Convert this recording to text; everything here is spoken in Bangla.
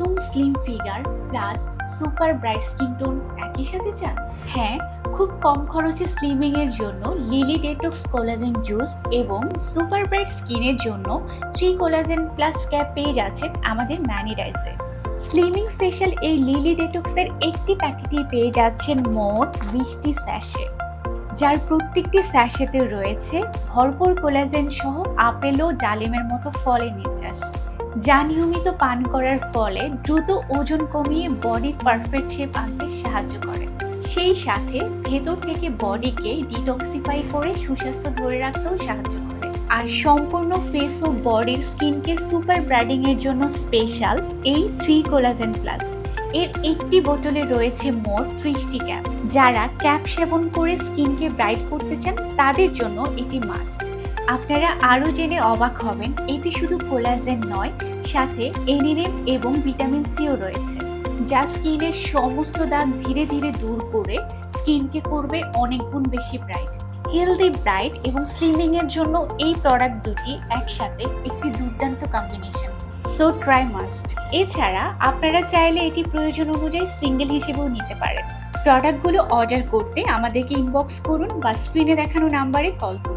একদম slim figure plus super bright skin tone একই সাথে চান? হ্যাঁ, খুব কম খরচে স্লিমিং এর জন্য লিলি ডেটক্স কোলাজেন জুস এবং সুপার ব্রাইট স্কিনের জন্য 3 কোলাজেন প্লাস ক্যাপ পেয়ে যাচ্ছেন আমাদের ম্যানি রাইসে। স্লিমিং স্পেশাল এই লিলি ডেটক্সের একটি প্যাকেটই পেয়ে যাচ্ছেন মোট 20টি স্যাশে, যার প্রত্যেকটি স্যাশেতে রয়েছে ভরপুর কোলাজেন সহ আপেল ও ডালিমের মতো ফলের নির্যাস, যা নিয়মিত পান করার ফলে দ্রুত ওজন কমিয়ে বডির পারফেক্ট শেপ আনতে সাহায্য করে। সেই সাথে ভেতর থেকে বডিকে ডিটক্সিফাই করে সুস্বাস্থ্য ধরে রাখতেও সাহায্য করে। আর সম্পূর্ণ ফেস ও বডির স্কিনকে সুপার ব্রাইডিং এর জন্য স্পেশাল এই 3 কোলাজেন প্লাস। এর একটি বোতলে রয়েছে মোট 30টি ক্যাপ। যারা ক্যাপ সেবন করে স্কিনকে ব্রাইট করতে চান তাদের জন্য এটি মাস্ট। আপনারা আরও জেনে অবাক হবেন, এতে শুধু কোলাজেন নয়, সাথে এনিনেম এবং ভিটামিন সিও রয়েছে, যা স্কিনের সমস্ত দাগ ধীরে ধীরে দূর করে স্কিনকে করবে অনেক গুণ বেশি ব্রাইট। হেলদি ব্রাইট এবং স্লিমিং এর জন্য এই প্রোডাক্ট দুটি একসাথে একটি দুর্দান্ত কম্বিনেশন, সো ট্রাই মাস্ট। এছাড়া আপনারা চাইলে এটি প্রয়োজন অনুযায়ী সিঙ্গেল হিসেবেও নিতে পারেন। প্রোডাক্টগুলো অর্ডার করতে আমাদেরকে ইনবক্স করুন বা স্ক্রিনে দেখানো নাম্বারে কল করুন।